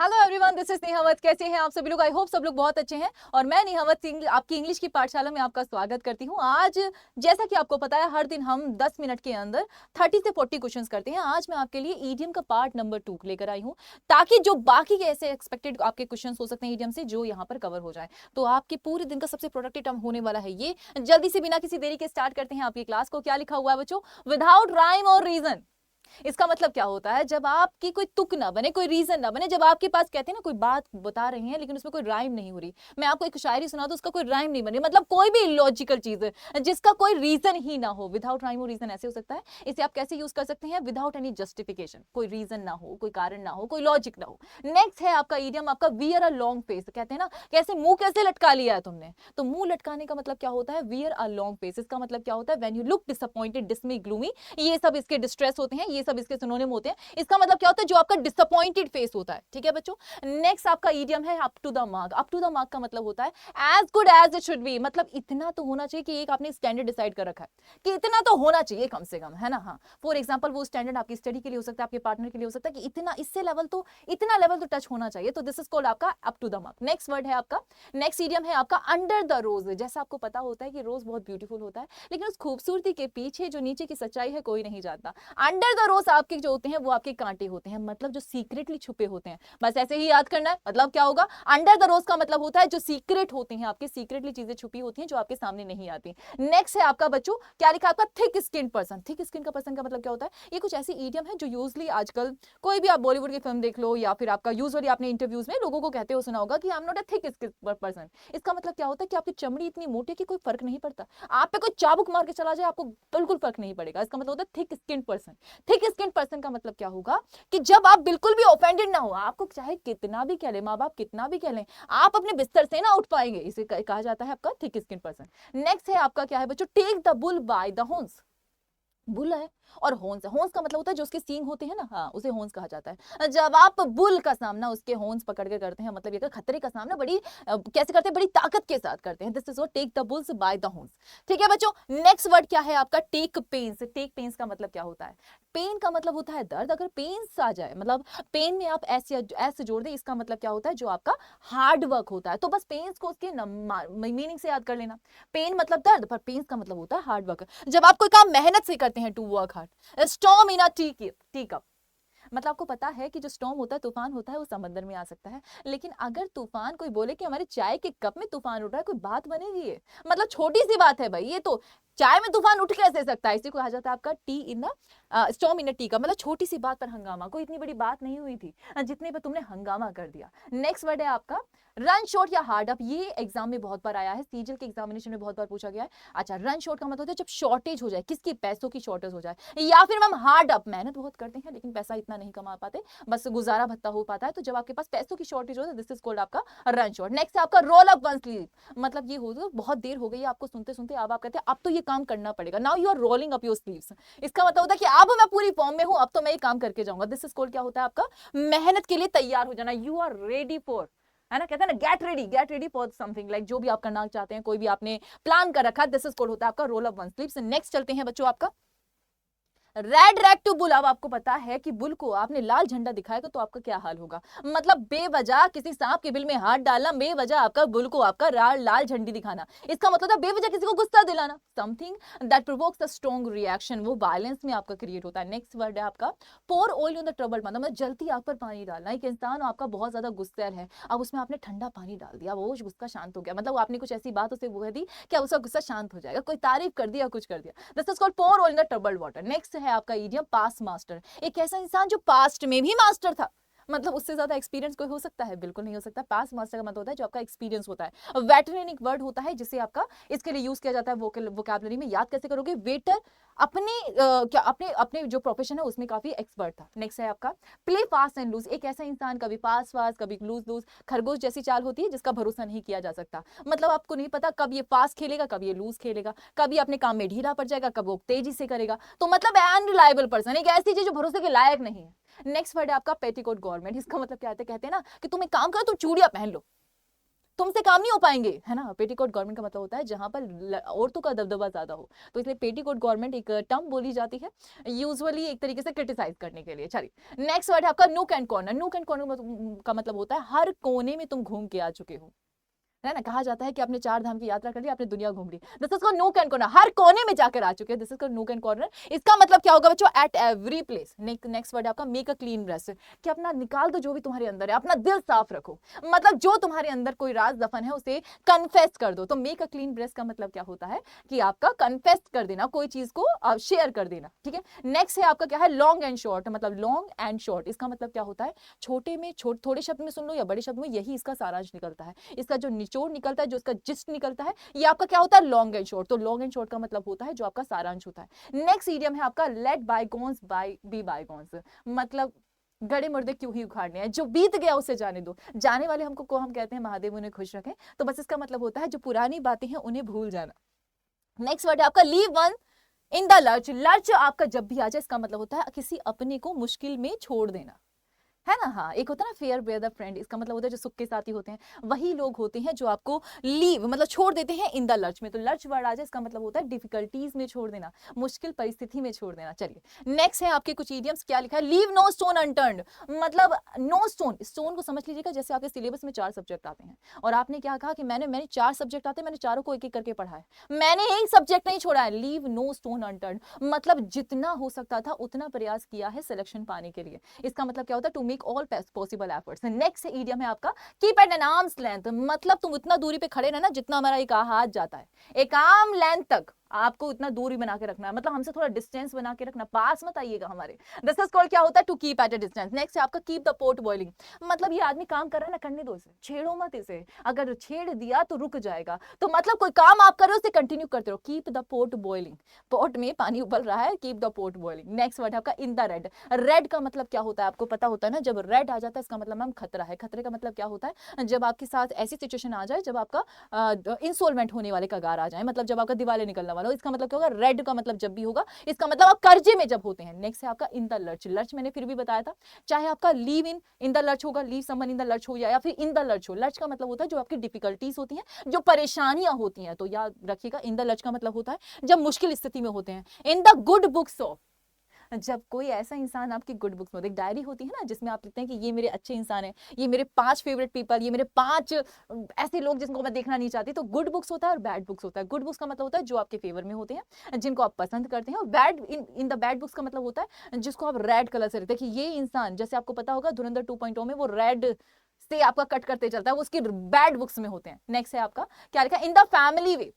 Hello everyone, this is नेहावत। कैसे हैं आप सभी लोग? आई होप सब लोग बहुत अच्छे हैं। और मैं नेहावत आपकी इंग्लिश की पाठशाला में आपका स्वागत करती हूं। आज जैसा कि आपको पता है, हर दिन हम 10 मिनट के अंदर 30 से 40 क्वेश्चंस करते हैं। आज मैं आपके लिए ईडियम का पार्ट नंबर 2 लेकर आई हूं, ताकि जो बाकी के ऐसे एक्सपेक्टेड आपके क्वेश्चंस हो सकते हैं ईडियम से, जो यहाँ पर कवर हो जाए। तो आपके पूरे दिन का सबसे प्रोडक्टिव टाइम होने वाला है ये। जल्दी से बिना किसी देरी के स्टार्ट करते हैं आपकी क्लास को। क्या लिखा हुआ है बच्चों? विदाउट राइम और रीजन। इसका मतलब क्या होता है? जब आपकी कोई तुक ना बने, कोई रीजन ना बने, जब आपके पास कहते हैं ना कोई बात बता रहे हैं लेकिन उसमें कोई राइम नहीं हो रही। मैं आपको एक शायरी सुना दूं, उसका कोई राइम नहीं बने, मतलब कोई भी इलॉजिकल चीज है जिसका कोई रीजन ही ना हो। विदाउट राइम और रीजन ऐसे हो सकता है। इसे आप कैसे यूज कर सकते हैं? विदाउट एनी जस्टिफिकेशन, कोई रीजन ना हो, कोई कारण ना हो, कोई लॉजिक ना हो। नेक्स्ट है आपका ईडियम, आपका वियर अ लॉन्ग फेस। कहते हैं ना, कैसे मुंह कैसे लटका लिया है तुमने, तो मुंह लटकाने का मतलब क्या होता है? Wear a long face. इसका मतलब क्या होता है? When you look disappointed, डिसमे, gloomy, ये सब इसके डिस्ट्रेस होते हैं, ये सब इसके सिनोनिम होते हैं। इसका मतलब क्या होता है? जो आपका डिसअपॉइंटेड फेस होता है। ठीक है बच्चों। नेक्स्ट आपका ईडियम है up to the mark. Up to the mark का मतलब होता है as good as it should be, मतलब इतना तो होना चाहिए कि एक आपने स्टैंडर्ड डिसाइड कर रखा है कि इतना तो होना चाहिए कम से कम, है ना। हाँ, फॉर एग्जांपल वो स्टैंडर्ड आपकी स्टडी के लिए हो सकता है, आपके पार्टनर के लिए हो सकता है कि इतना, इससे लेवल तो, इतना लेवल तो टच होना चाहिए। तो दिस इज कॉल्ड आपका up to the mark. Next word है आपका, नेक्स्ट ईडियम है आपका अंडर द रोज। जैसा आपको पता होता है कि रोज बहुत ब्यूटीफुल होता है, लेकिन उस खूबसूरती के पीछे जो नीचे की सच्चाई है कोई नहीं जानता। अंडर द रोज आपके जो होते हैं वो आपके कांटे होते हैं, मतलब जो सीक्रेटली छुपे होते हैं। बस ऐसे ही याद करना है। मतलब क्या होगा? अंडर द रोज का मतलब होता है जो सीक्रेट होते हैं, आपके सीक्रेटली चीजें छुपी होती हैं जो आपके सामने नहीं आती। नेक्स्ट है आपका बच्चों, क्या लिखा आपका? Thick skin person. Thick skin का पर्सन का मतलब क्या होता है? ये कुछ ऐसी ईडियम है जो यूजली आजकल कोई भी आप बॉलीवुड की फिल्म देख लो, या फिर आपका यूजुअली आपने इंटरव्यूज में लोगों को कहते हो सुना होगा कि I am not a thick skin person. इसका मतलब क्या होता है कि आपकी चमड़ी इतनी मोटी कि कोई फर्क नहीं पड़ता। आप पे कोई चाबुक मार के चला जाए, आपको बिल्कुल फर्क नहीं पड़ेगा। इसका मतलब होता है thick skin person. Thick skin person का मतलब क्या होगा? कि जब आप बिल्कुल भी ऑफेंडेड ना हो, आपको चाहे कितना भी कह ले, माँ बाप कितना भी कह लें, आप अपने बिस्तर से ना उठ पाएंगे। इसे कहा जाता है आपका थिक स्किन पर्सन। नेक्स्ट है आपका क्या है बच्चों? Take the bull by the horns. Bull है और हॉर्न्स है। हॉर्न्स का मतलब होता है जो उसके सींग होते हैं ना, हाँ, उसे हॉर्न्स कहा जाता है। जब आप बुल का सामना उसके हॉर्न्स पकड़ के करते हैं, मतलब ये खतरे का सामना बड़ी कैसे करते हैं? बड़ी ताकत के साथ करते हैं। This is what take the bulls by the horns. ठीक है बच्चों। नेक्स्ट वर्ड क्या है आपका? Take pens. टेक पेन्स का मतलब क्या होता है? पेन का मतलब होता है दर्द। अगर पेन्स आ जाए, मतलब पेन में आप ऐसे ऐसे जोड़ दे, इसका मतलब क्या होता है? जो आपका हार्ड वर्क होता है। तो बस पेन्स को उसके मीनिंग से याद कर लेना। पेन मतलब दर्द, पर पेन्स का मतलब होता है हार्ड वर्क। जब आप कोई काम मेहनत से करते हैं, to work hard. Storm in a tea cup, मतलब आपको पता है कि जो स्टॉर्म होता है, तूफान होता है, वो समंदर में आ सकता है। लेकिन अगर तूफान कोई बोले कि हमारे चाय के कप में तूफान उठ रहा है, कोई बात बनेगी? ये मतलब छोटी सी बात है भाई, ये तो चाय में तूफान उठ कैसे सकता है? इसी को कहा जाता है आपका टी इन स्टॉर्म इन टी का, मतलब छोटी सी बात पर हंगामा। कोई इतनी बड़ी बात नहीं हुई थी, जितने पर तुमने हंगामा कर दिया। नेक्स्ट वर्ड है आपका रन शॉर्ट या हार्ड अप। ये एग्जाम में बहुत बार आया है, सीजल के एग्जामिनेशन में बहुत बार पूछा गया है। अच्छा, रन शॉर्ट का मतलब होता है जब शॉर्टेज हो जाए, किसकी? पैसों की शॉर्टेज हो जाए। या फिर हम हार्ड अप, मेहनत बहुत करते हैं लेकिन पैसा इतना नहीं कमा पाते, बस गुजारा भत्ता हो पाता है। तो जब आपके पास पैसों की शॉर्टेज हो, दिस इज कॉल्ड आपका रन शॉर्ट। नेक्स्ट है आपका रोल अप वन स्लीव। मतलब ये हो, बहुत देर हो गई है आपको सुनते सुनते, अब आप कहते हैं अब तो ये काम करना पड़ेगा। Now you are rolling up your sleeves. इसका मतलब होता है कि अब मैं पूरी फॉर्म में हूं, अब तो मैं ये काम करके जाऊंगा। दिस इज कॉल्ड क्या होता है आपका? मेहनत के लिए तैयार हो जाना। यू आर रेडी फॉर, है ना, कहते हैं ना get ready for something, like जो भी आप करना चाहते हैं, कोई भी आपने प्लान कर रखा है, दिस इज कॉल्ड होता है आपका roll up one sleeves. Next चलते हैं बच्चों आपका रेड रैग टू बुल। अब आपको पता है कि बुल को आपने लाल झंडा दिखाएगा तो आपका क्या हाल होगा? मतलब बेवजह किसी सांप के बिल में हाथ डालना, बेवजह आपका बुल को आपका लाल झंडी दिखाना। इसका मतलब है बेवजह किसी को गुस्सा दिलाना, something that provokes a strong reaction, वो वायलेंस में आपका क्रिएट होता है। नेक्स्ट वर्ड है आपका पोर ऑयल ऑन द ट्रबल्ड, मतलब जलती आग पर पानी डालना। एक इंसान आपका बहुत ज्यादा गुस्सैल है, अब उसमें आपने ठंडा पानी डाल दिया, वो गुस्सा शांत हो गया, मतलब आपने कुछ ऐसी बात उसे बोल दी क्या उसका गुस्सा शांत हो जाएगा। कोई तारीफ कर दिया, कुछ कर दिया, this is called pour oil in the troubled water. Next है आपका इडियम पास मास्टर। एक ऐसा इंसान जो पास्ट में भी मास्टर था, मतलब उससे ज्यादा एक्सपीरियंस कोई हो सकता है? बिल्कुल नहीं हो सकता। पास मास्टर का मतलब होता है जो आपका एक्सपीरियंस होता है। वेटरन एक वर्ड होता है जिसे आपका इसके लिए यूज किया जाता है वोकैबुलरी में। याद कैसे करोगे? वेटर अपने क्या अपने अपने जो प्रोफेशन है उसमें काफी एक्सपर्ट था। नेक्स्ट है आपका प्ले फास्ट एंड लूज। एक ऐसा इंसान कभी फास्ट फास्ट कभी लूज लूज, खरगोश जैसी चाल होती है जिसका भरोसा नहीं किया जा सकता। मतलब आपको नहीं पता कब ये फास्ट खेलेगा, कब ये लूज खेलेगा, कभी अपने काम में ढीला पड़ जाएगा, कब वो तेजी से करेगा। तो मतलब अनरिलायबल पर्सन, एक ऐसी चीज जो भरोसे के लायक नहीं है। नेक्स्ट वर्ड है आपका पेटीकोट गवर्नमेंट। इसका मतलब क्या है? कहते हैं ना कि तुम एक काम करो, तुम चूड़ियां पहन लो, तुमसे काम नहीं हो पाएंगे, है ना। पेटीकोट गवर्नमेंट का मतलब होता है जहां पर औरतों का दबदबा ज्यादा हो, तो इसलिए पेटीकोट गवर्नमेंट एक टर्म बोली जाती है यूजुअली एक तरीके से क्रिटिसाइज करने के लिए। चलिए नेक्स्ट वर्ड है आपका nook and corner. Nook and corner का मतलब होता है हर कोने में तुम घूम के आ चुके हो, है ना। कहा जाता है कि आपने 4 धाम की यात्रा कर ली, आपने दुनिया घूम ली, this is called nook and corner, हर कोने में जाकर आ चुके हैं, this is called nook and corner. इसका मतलब क्या होगा बच्चों, at every place. Next word है आपका मेक अ क्लीन ब्रेस्ट, कि अपना निकाल दो जो भी तुम्हारे अंदर है, अपना दिल साफ रखो, मतलब जो तुम्हारे अंदर कोई राज दफन है उसे कन्फेस कर दो। तो मेक अ क्लीन ब्रेस्ट का मतलब क्या होता है कि आपका कन्फेस कर देना, कोई चीज को शेयर कर देना, ठीक है। नेक्स्ट है आपका क्या है, लॉन्ग एंड शॉर्ट, मतलब लॉन्ग एंड शॉर्ट इसका मतलब क्या होता है, छोटे में थोड़े शब्द में सुन लो या बड़े शब्द में, यही इसका सारांश निकलता है, इसका जो निचोड़ निकलता है, जो इसका जिस्ट निकलता है, ये आपका क्या होता है, लॉन्ग एंड शॉर्ट। तो लॉन्ग एंड शॉर्ट का मतलब होता है जो आपका सारांश होता है। नेक्स्ट इडियम है आपका लेट बायगोन्स बी बायगोन्स, मतलब गड़े मुर्दे क्यों ही उखाड़ने हैं, जो बीत गया उसे जाने दो। जाने वाले हमको को हम कहते हैं महादेव उन्हें खुश रखें, तो बस इसका मतलब होता है जो पुरानी बातें हैं उन्हें भूल जाना। नेक्स्ट वर्ड है आपका leave one in the lurch. Lurch आपका जब भी आ जाए इसका मतलब होता है किसी अपने को मुश्किल में छोड़ देना, है ना। हाँ, एक होता है ना फेयर वेदर फ्रेंड, इसका मतलब होता है जो सुख के साथी होते हैं, वही लोग होते हैं जो आपको लीव मतलब छोड़ देते हैं इन द लर्च में। तो लर्च वर्ड आ जाए इसका मतलब होता है डिफिकल्टीज में छोड़ देना, मुश्किल परिस्थिति में छोड़ देना। चलिए नेक्स्ट है आपके कुछ इडियम्स, क्या लिखा है, लीव नो स्टोन अनटर्न्ड, मतलब नो स्टोन, स्टोन को समझ लीजिएगा जैसे आपके सिलेबस में 4 सब्जेक्ट आते हैं और आपने क्या कहा कि मैंने 4 सब्जेक्ट आते हैं, मैंने चारों को एक एक करके पढ़ा है, मैंने एक सब्जेक्ट नहीं छोड़ा है। लीव नो स्टोन अनटर्न्ड मतलब जितना हो सकता था उतना प्रयास किया है सिलेक्शन पाने के लिए, इसका मतलब क्या होता है, to make all possible efforts. Next idiom है आपका keep at an arm's length, मतलब तुम उतना दूरी पे खड़े रहना जितना हमारा एक हाथ जाता है, एक आर्म लेंथ तक आपको इतना दूरी बना के रखना है, मतलब हमसे थोड़ा डिस्टेंस बना के रखना, पास मत आइएगा हमारे। दिस इज कॉल्ड क्या होता है, to keep at a distance. Next है आपका कीप द पोट बॉइलिंग, मतलब ये आदमी काम कर रहा है ना, करने दो इसे, छेड़ो मत इसे, अगर छेड़ दिया तो रुक जाएगा, तो मतलब कोई काम आप कर रहे हो उसे कंटिन्यू करते रहो। Keep the pot boiling, pot में पानी उबल रहा है, keep the pot boiling. Next word है आपका इन द रेड। रेड का मतलब क्या होता है आपको पता होता है ना, जब रेड आ जाता है इसका मतलब मैम खतरा है। खतरे का मतलब क्या होता है, जब आपके साथ ऐसी सिचुएशन आ जाए जब आपका इंसॉल्वेंट होने वाले कगार आ जाए, मतलब जब आपका दिवाले निकलने वाला हो, इसका मतलब क्या होगा, रेड का मतलब जब भी होगा इसका मतलब आप कर्जे में जब होते हैं। नेक्स्ट है आपका इन द लर्च। लर्च मैंने फिर भी बताया था, चाहे आपका लीव इन द लर्च होगा, leave someone in the lurch हो या फिर इन द लर्च हो, लर्च का मतलब होता है जो आपकी डिफिकल्टीज होती हैं, जो परेशानियां होती हैं, तो याद रखिएगा इन द लर्च का मतलब होता है जब मुश्किल स्थिति में होते हैं। In the good books of, जब कोई ऐसा इंसान आपकी गुड बुक्स में, एक डायरी होती है ना जिसमें आप लिखते हैं कि ये मेरे अच्छे इंसान है, ये मेरे 5 फेवरेट पीपल, ये मेरे 5 ऐसे लोग जिनको मैं देखना नहीं चाहती, तो गुड बुक्स होता है और बैड बुक्स होता है। गुड बुक्स का मतलब होता है जो आपके फेवर में होते हैं, जिनको आप पसंद करते हैं, और bad in the bad books का मतलब होता है जिसको आप रेड कलर से लिखते हैं कि ये इंसान, जैसे आपको पता होगा धुरंधर 2.0 में वो रेड से आपका कट करते चलता है, वो उसकी बैड बुक्स में होते हैं। नेक्स्ट है आपका क्या लिखा है, इन द फैमिली वे,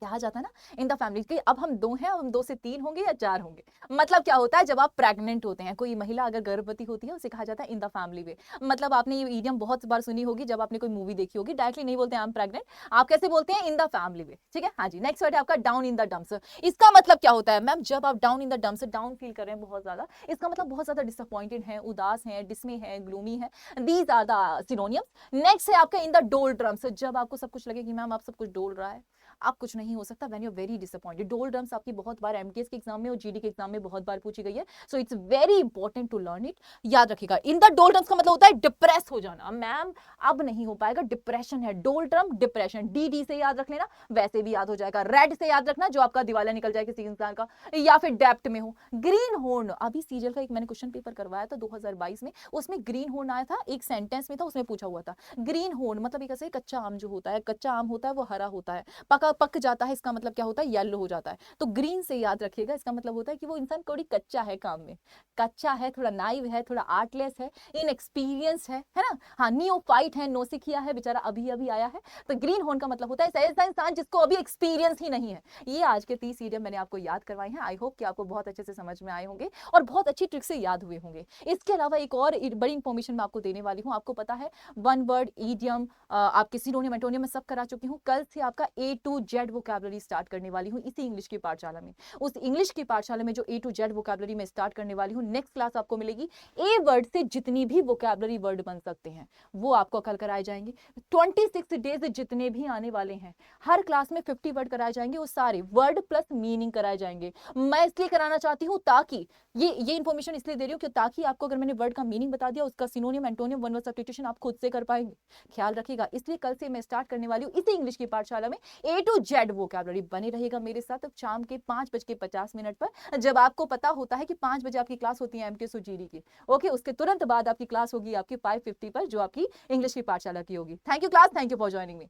कहा जाता है ना इन द फैमिली कि अब हम 2 हैं, अब हम 2 से 3 होंगे या 4 होंगे, मतलब क्या होता है जब आप प्रेग्नेंट होते हैं, कोई महिला अगर गर्भवती होती है उसे कहा जाता है इन द फैमिली वे। मतलब आपने ये इडियम बहुत बार सुनी होगी जब आपने कोई मूवी देखी होगी, डायरेक्टली नहीं बोलते हैं आई एम प्रेग्नेंट, आप कैसे बोलते हैं, इन द फैमिली वे, ठीक है। हाँ जी, नेक्स्ट वर्ड है आपका डाउन इन द डम्प्स। इसका मतलब क्या होता है मैम, जब आप down in the dumps, down feel कर रहे हैं बहुत ज्यादा, इसका मतलब बहुत ज्यादा डिसअपॉइंटेड है, उदास है, डिस्मे है, ग्लूमी है, these are the synonyms. Next है आपका इन द डोल ड्रम्स, जब आपको सब कुछ लगे कि मैम आप सब कुछ डोल रहा है, आप कुछ नहीं हो सकता, when you are very disappointed. Doldrums आपकी बहुत बार एमटीएस के एग्जाम में और जीडी के एग्जाम में बहुत बार पूछी गई है, so it's very important to learn it, याद रखिएगा। इन द डोल ड्रम्स का मतलब होता है डिप्रेस हो जाना, मैम अब नहीं हो पाएगा, डिप्रेशन है, डोल ड्रम डिप्रेशन, डी से याद रख लेना, वैसे भी याद हो जाएगा। रेड से याद रखना जो आपका दिवाला निकल जाए किसी इंसान का, या फिर डेप्ट में हो। ग्रीन हॉर्न, अभी सीरियल का एक मैंने क्वेश्चन पेपर करवाया था 2022 में, उसमें ग्रीन हॉर्न आया था, एक सेंटेंस में था, उसमें पूछा हुआ था ग्रीन हॉर्न मतलब एक ऐसे कच्चा आम जो होता है, कच्चा आम होता है वो हरा होता है, पक जाता है, इसका मतलब क्या होता है, येलो हो जाता है। तो ग्रीन से याद रखिएगा, इसका मतलब होता है कि वो इंसान थोड़ी कच्चा है काम में, कच्चा है, थोड़ा नाइव है, थोड़ा आर्टलेस है, इनएक्सपीरियंस है ना। हाँ, नियोफाइट है, नौसिखिया है, बेचारा अभी अभी आया है। तो ग्रीन हॉर्न का मतलब होता है ऐसा इंसान जिसको अभी एक्सपीरियंस ही नहीं है। ये आज के 30 इडियम मैंने आपको याद करवाए हैं, आई होप कि आपको बहुत अच्छे से समझ में आए होंगे और बहुत अच्छी ट्रिक से याद हुए होंगे। इसके अलावा एक और बड़ी इंफॉर्मेशन मैं आपको देने वाली हूँ। आपको पता है वन वर्ड इडियम आपके सिनोनिम एंटोनियम में सब करा चुकी हूँ। कल से आपका A to Z vocabulary start करने वाली हूँ इसी इंग्लिश की पाठशाला में। उस इंग्लिश की पाठशाला में जो ए टू जेड वोकैबुलरी में स्टार्ट करने वाली हूँ, नेक्स्ट क्लास आपको मिलेगी। ए वर्ड से जितनी भी वोकैबुलरी वर्ड बन सकते हैं वो आपको कल कराए जाएंगे। 26 डेज जितने भी आने वाले हैं, हर क्लास में 50 वर्ड कराए जाएंगे, वो सारे वर्ड प्लस मीनिंग कराए जाएंगे। मैं इसलिए कराना चाहती हूँ ताकि ये इंफॉर्मेशन इसलिए दे रही हूँ कि ताकि आपको अगर मैंने वर्ड का मीनिंग बता दिया, उसका synonym, antonym, one word substitution आप खुद से कर पाएंगे। ख्याल रखिएगा। इसलिए कल से मैं स्टार्ट करने वाली हूँ इसी इंग्लिश की पाठशाला में ए टू जेड वोकैबुलरी। बने रहेगा मेरे साथ अब शाम के 5:50 पर, जब आपको पता होता है कि 5 बजे आपकी क्लास होती है एमटीएस जीडी की। ओके, उसके तुरंत बाद आपकी क्लास होगी आपकी 5:50 पर, जो आपकी इंग्लिश की पाठशाला की होगी। Thank you class, thank you for joining me.